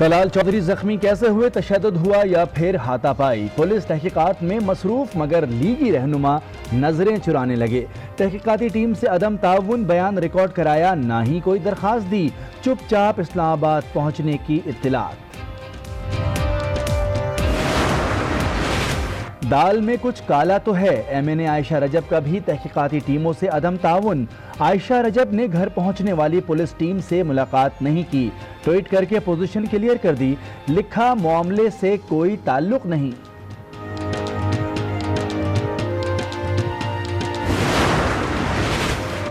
طلال چودھری زخمی کیسے ہوئے؟ تشدد ہوا یا پھر ہاتھا پائی؟ پولیس تحقیقات میں مصروف مگر لیگی رہنما نظریں چرانے لگے۔ تحقیقاتی ٹیم سے عدم تعاون، بیان ریکارڈ کرایا، نہ ہی کوئی درخواست دی، چپ چاپ اسلام آباد پہنچنے کی اطلاعات۔ دال میں کچھ کالا تو ہے، ایم این اے عائشہ رجب کا بھی تحقیقاتی ٹیموں سے عدم تعاون۔ عائشہ رجب نے گھر پہنچنے والی پولیس ٹیم سے ملاقات نہیں کی، ٹویٹ کر کے پوزیشن کلیئر کر دی، لکھا معاملے سے کوئی تعلق نہیں۔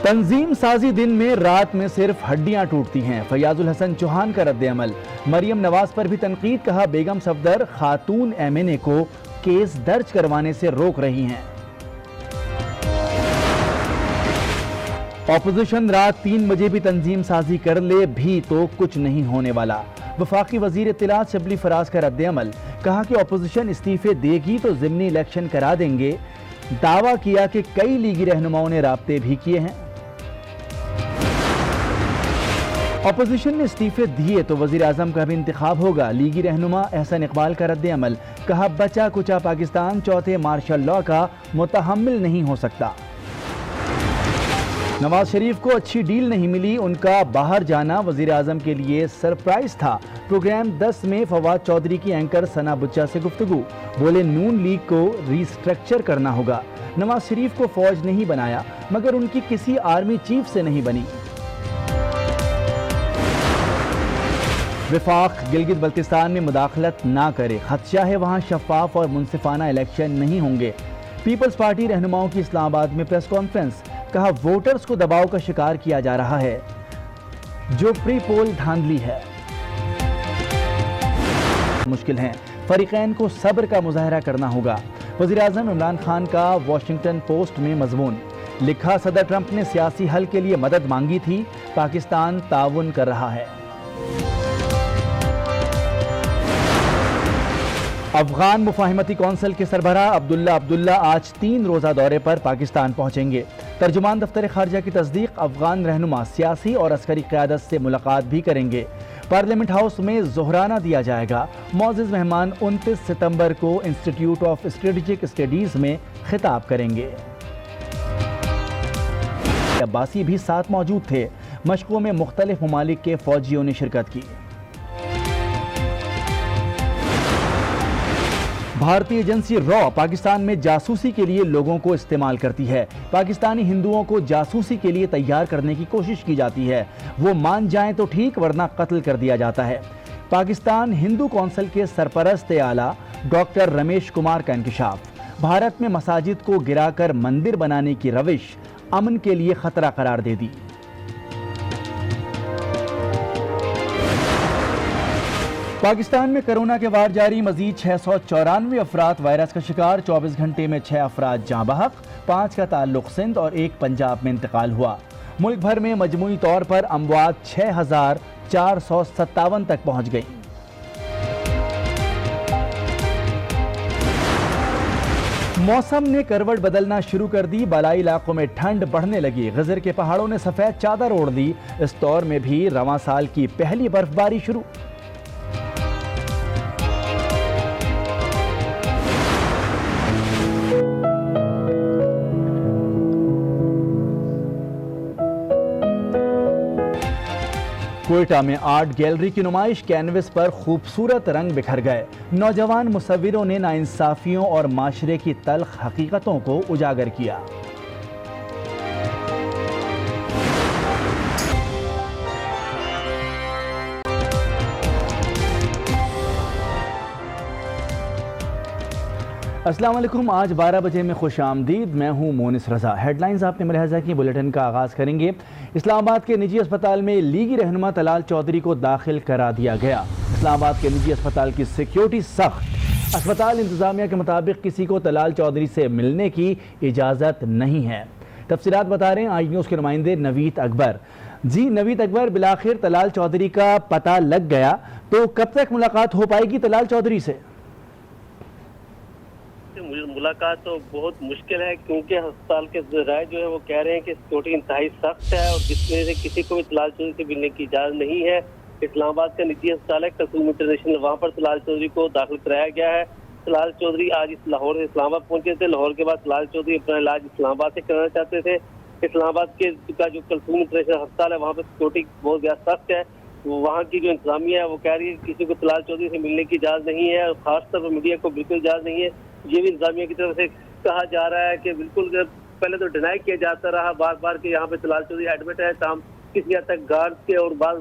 تنظیم سازی دن میں، رات میں صرف ہڈیاں ٹوٹتی ہیں، فیاض الحسن چوہان کا رد عمل۔ مریم نواز پر بھی تنقید، کہا بیگم صفدر خاتون ایم این اے کو کیس درج کروانے سے روک رہی ہیں۔ اپوزیشن رات 3 بجے بھی تنظیم سازی کر لے بھی تو کچھ نہیں ہونے والا۔ وفاقی وزیر اطلاعات شبلی فراز کا رد عمل، کہا کہ اپوزیشن استعفے دے گی تو ضمنی الیکشن کرا دیں گے، دعویٰ کیا کہ کئی لیگی رہنماؤں نے رابطے بھی کیے ہیں۔ اپوزیشن نے استعفے دیے تو وزیر اعظم کا بھی انتخاب ہوگا، لیگی رہنما احسن اقبال کا رد عمل، کہا بچا کچا پاکستان چوتھے مارشل لاء کا متحمل نہیں ہو سکتا۔ نواز شریف کو اچھی ڈیل نہیں ملی، ان کا باہر جانا وزیر اعظم کے لیے سرپرائز تھا۔ پروگرام 10 میں فواد چودھری کی اینکر ثنا بچہ سے گفتگو، بولے نون لیگ کو ری سٹرکچر کرنا ہوگا۔ نواز شریف کو فوج نہیں بنایا مگر ان کی کسی آرمی چیف سے نہیں بنی۔ وفاق گلگت بلتستان میں مداخلت نہ کرے، خدشہ ہے وہاں شفاف اور منصفانہ الیکشن نہیں ہوں گے۔ پیپلز پارٹی رہنماؤں کی اسلام آباد میں پریس کانفرنس، کہا ووٹرز کو دباؤ کا شکار کیا جا رہا ہے، جو پری پول دھاندلی ہے۔ مشکل ہیں، فریقین کو صبر کا مظاہرہ کرنا ہوگا۔ وزیر اعظم عمران خان کا واشنگٹن پوسٹ میں مضمون، لکھا صدر ٹرمپ نے سیاسی حل کے لیے مدد مانگی تھی، پاکستان تعاون کر رہا ہے۔ افغان مفاہمتی کونسل کے سربراہ عبداللہ آج 3 روزہ دورے پر پاکستان پہنچیں گے۔ ترجمان دفتر خارجہ کی تصدیق، افغان رہنما سیاسی اور عسکری قیادت سے ملاقات بھی کریں گے۔ پارلیمنٹ ہاؤس میں ظہرانہ دیا جائے گا۔ معزز مہمان 29 ستمبر کو انسٹیٹیوٹ آف اسٹریٹجک اسٹڈیز میں خطاب کریں گے۔ عباسی بھی ساتھ موجود تھے، مشقوں میں مختلف ممالک کے فوجیوں نے شرکت کی۔ بھارتی ایجنسی را پاکستان میں جاسوسی کے لیے لوگوں کو استعمال کرتی ہے۔ پاکستانی ہندوؤں کو جاسوسی کے لیے تیار کرنے کی کوشش کی جاتی ہے، وہ مان جائیں تو ٹھیک ورنہ قتل کر دیا جاتا ہے۔ پاکستان ہندو کونسل کے سرپرست اعلیٰ ڈاکٹر رمیش کمار کا انکشاف، بھارت میں مساجد کو گرا کر مندر بنانے کی روش امن کے لیے خطرہ قرار دے دی۔ پاکستان میں کرونا کے وار جاری، مزید 694 افراد وائرس کا شکار، 24 گھنٹے میں 6 افراد جاں بحق، 5 کا تعلق سندھ اور 1 پنجاب میں انتقال ہوا۔ ملک بھر میں مجموعی طور پر اموات 6457 تک پہنچ گئی۔ موسم نے کروٹ بدلنا شروع کر دی، بالائی علاقوں میں ٹھنڈ بڑھنے لگی، غزر کے پہاڑوں نے سفید چادر اوڑھ دی، اس دور میں بھی رواں سال کی پہلی برف باری شروع۔ کوئٹہ میں آرٹ گیلری کی نمائش، کینوس پر خوبصورت رنگ بکھر گئے، نوجوان مصوروں نے ناانصافیوں اور معاشرے کی تلخ حقیقتوں کو اجاگر کیا۔ السلام علیکم، آج 12 بجے میں خوش آمدید، میں ہوں مونس رضا۔ ہیڈ لائنز آپ نے ملاحظہ کی، بلیٹن کا آغاز کریں گے۔ اسلام آباد کے نجی اسپتال میں لیگی رہنما طلال چودھری کو داخل کرا دیا گیا۔ اسلام آباد کے نجی اسپتال کی سیکیورٹی سخت، اسپتال انتظامیہ کے مطابق کسی کو طلال چودھری سے ملنے کی اجازت نہیں ہے۔ تفصیلات بتا رہے ہیں آئی نیوز کے نمائندے نوید اکبر۔ جی نوید اکبر، بالآخر طلال چودھری کا پتہ لگ گیا، تو کب تک ملاقات ہو پائے گی طلال چودھری سے؟ ملاقات تو بہت مشکل ہے، کیونکہ ہسپتال کے ذرائع جو ہے وہ کہہ رہے ہیں کہ سیکورٹی انتہائی سخت ہے اور جس میں سے کسی کو بھی طلال چودھری سے ملنے کی اجازت نہیں ہے۔ इस्लामाबाद का निजी अस्पताल है कसूम इंटरनेशनल, वहाँ पर तलाल चौधरी को दाखिल कराया गया है। तलाल चौधरी आज इस लाहौर से इस्लामाबाद पहुंचे थे। लाहौर के बाद तलाल चौधरी अपना इलाज इस्लामाबाद से कराना चाहते थे। इस्लामाबाद के का जो कसूम इंटरनेशनल अस्पताल है वहाँ पर सिक्योरिटी बहुत ज़्यादा सख्त है। वहाँ की जो इंतजामिया है वो कह रही है किसी को तलाल चौधरी से मिलने की इजाज़त नहीं है, और खासतौर पर मीडिया को बिल्कुल इजाज़त नहीं है। ये भी इंतजामिया की तरफ से कहा जा रहा है कि बिल्कुल पहले तो डिनाई किया जाता रहा बार बार कि यहाँ पे तलाल चौधरी एडमिट है, तमाम किसी हद तक गार्ड के और बाद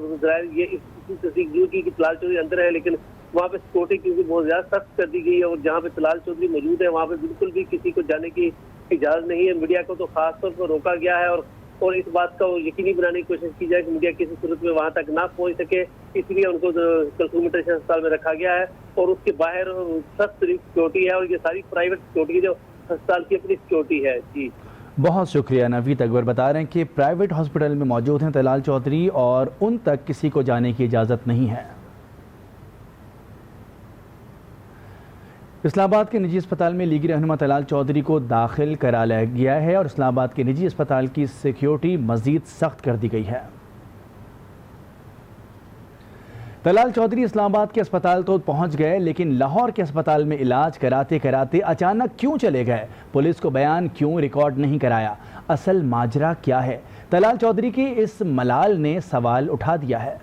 ये इस तस्दीक की कि तलाल चौधरी अंदर है, लेकिन वहाँ पे सिक्योरिटी क्योंकि बहुत ज़्यादा सख्त कर दी गई है और जहाँ पे तलाल चौधरी मौजूद है वहाँ पे बिल्कुल भी किसी को जाने की इजाज़त नहीं है। मीडिया को तो खास तौर पर रोका गया है और इस बात का यकीनी बनाने की कोशिश की जाए कि मीडिया किसी सूरत में वहाँ तक ना पहुँच सके, इसलिए उनको कसूम इंटरनेशनल अस्पताल में रखा गया है। और उसके बाहर सख्त सिक्योरिटी है और ये सारी प्राइवेट सिक्योरिटी जो अस्पताल की अपनी सिक्योरिटी है। जी बहुत शुक्रिया नवीद अकबर, बता रहे हैं कि प्राइवेट हॉस्पिटल में मौजूद हैं तलाल चौधरी और उन तक किसी को जाने की इजाज़त नहीं है। इस्लामाबाद के निजी अस्पताल में लीगी रहनुमा तलाल चौधरी को दाखिल करा लिया गया है और इस्लामाबाद के निजी अस्पताल की सिक्योरिटी मज़ीद सख्त कर दी गई है। तलाल चौधरी इस्लामाबाद के अस्पताल तो पहुंच गए, लेकिन लाहौर के अस्पताल में इलाज कराते कराते अचानक क्यों चले गए? पुलिस को बयान क्यों रिकॉर्ड नहीं कराया? असल माजरा क्या है? तलाल चौधरी की इस मलाल ने सवाल उठा दिया है।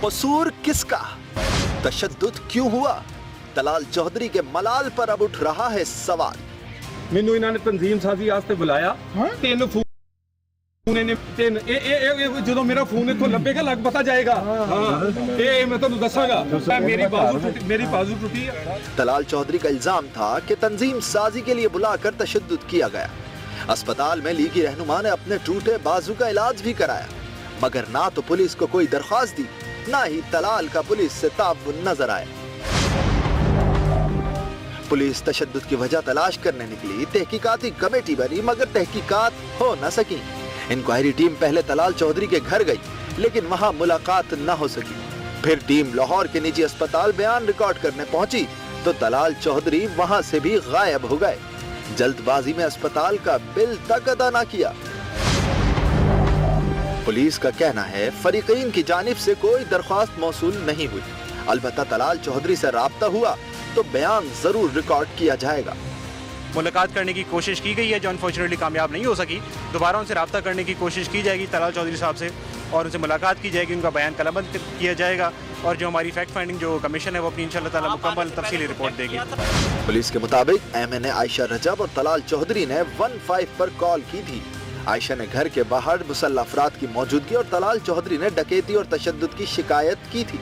कसूर किसका? तशद्दुद क्यों हुआ? तलाल चौधरी के मलाल पर अब उठ रहा है सवाल। मैनू इन्होंने तंजीम साजी वास्ते बुलाया, तीन फोन ने तीन जो मेरा फोन इत्थों लभेगा लग पता जाएगा। मैं तुहानू दसांगा मेरी बाजू टूटी है। तलाल चौधरी का इल्जाम था कि तंजीम साजी के लिए बुलाकर तशद्दुद किया गया। अस्पताल में लीगी रहनुमा ने अपने टूटे बाजू का इलाज भी कराया, मगर ना तो पुलिस को कोई दरख्वास्त दी, ना ही तलाल का पुलिस से ताउन नजर आया। पुलिस तशद्दुद की वजह तलाश करने निकली, तहकीकाती कमेटी बनी, मगर तहकीकात हो न सकी। इंक्वायरी टीम पहले तलाल चौधरी के घर गई, लेकिन वहां मुलाकात न हो सकी। फिर टीम लाहौर के निजी अस्पताल बयान रिकॉर्ड करने पहुंची तो तलाल चौधरी वहां से भी गायब हो गए। जल्दबाजी में अस्पताल का बिल तक अदा न किया। पुलिस का कहना है फरीकीन की जानिब से कोई दरख्वास्त मौसूल नहीं हुई। अलबत्ता तलाल चौधरी से राब्ता हुआ तो बयान जरूर रिकॉर्ड किया जाएगा। मुलाकात करने की कोशिश की गई है जो अनफॉर्चुनेटली कामयाब नहीं हो सकी। दोबारा उनसे राब्ता करने की कोशिश की जाएगी तलाल चौधरी साहब से और उनसे मुलाकात की जाएगी, उनका बयान कलमबंद किया जाएगा और जो हमारी फैक्ट फाइंडिंग जो कमीशन है वो अपनी इंशाअल्लाह ताला मुकम्मल तफसीली रिपोर्ट देगी। पुलिस के मुताबिक एमएनए आयशा रजब और तलाल चौधरी ने 15 पर कॉल की थी। आयशा ने घर के बाहर मुसल्लह अफराद की मौजूदगी और तलाल चौधरी ने डकैती और तशद्दुद की शिकायत की थी।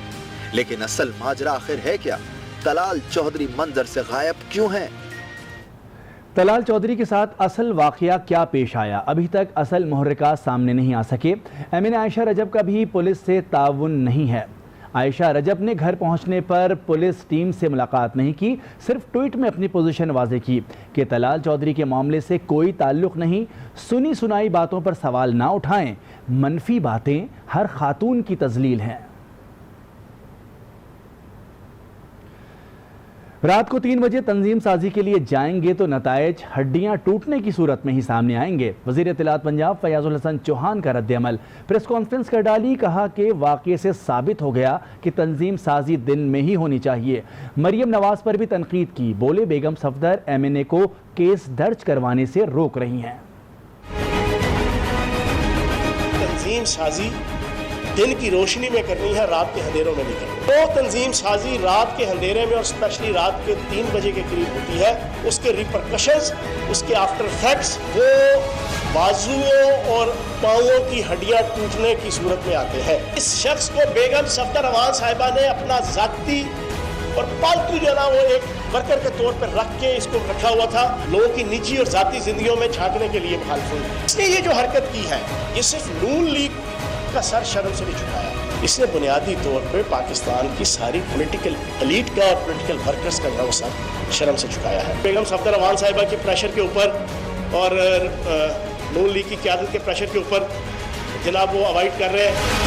लेकिन असल माजरा आखिर है क्या? तलाल चौधरी मंजर से गायब क्यों हैं? तलाल चौधरी के साथ असल वाकया क्या पेश आया? अभी तक असल मुहर्रिकात सामने नहीं आ सके। एमएनए आयशा रजब का भी पुलिस से ताउन नहीं है। आयशा रजब ने घर पहुंचने पर पुलिस टीम से मुलाकात नहीं की, सिर्फ ट्वीट में अपनी पोजीशन वाज़ेह की कि तलाल चौधरी के मामले से कोई ताल्लुक़ नहीं, सुनी सुनाई बातों पर सवाल ना उठाएं, मनफी बातें हर खातून की तजलील हैं। रात को 3 बजे तंजीम साजी के लिए जाएंगे तो नतायज हड्डियां टूटने की सूरत में ही सामने आएंगे। वज़ीर इत्तलात पंजाब फयाजुल हसन चौहान का रद्द-ए-अमल, प्रेस कॉन्फ्रेंस कर डाली, कहा कि वाक़े से साबित हो गया कि तंजीम साजी दिन में ही होनी चाहिए। मरियम नवाज पर भी तनकीद की, बोले बेगम सफदर एमएनए को केस दर्ज करवाने से रोक रही हैं। तंजीम साजी दिन की रोशनी में करनी है, रात के अंधेरों में नहीं करनी। तो तंजीम साजी रात के अंधेरे में और स्पेशली रात के 3 बजे के करीब होती है। उसके रिपरकशंस, उसके आफ्टर इफेक्ट्स वो बाजुओं और पाँवों की हड्डियां टूटने की सूरत में आते हैं। इस शख्स को बेगम सफदर अवान साहिबा ने अपना जाती और पालतू जो ना वो एक वर्कर के तौर पर रख के इसको रखा हुआ था, लोगों की निजी और जाती जिंदगियों में झांकने के लिए मुखालफत हुई। इसने ये जो हरकत की है ये सिर्फ नून लीग का सर शर्म से नहीं झुकाया, इसने बुनियादी तौर पे पाकिस्तान की सारी पॉलिटिकल एलीट का और पॉलिटिकल वर्कर्स का वो सर शर्म से झुकाया है। बेगम सफदर अवान साहिबा के प्रेशर के ऊपर और नून लीग की क़यादत के प्रेशर के ऊपर जनाब वो अवॉइड कर रहे हैं।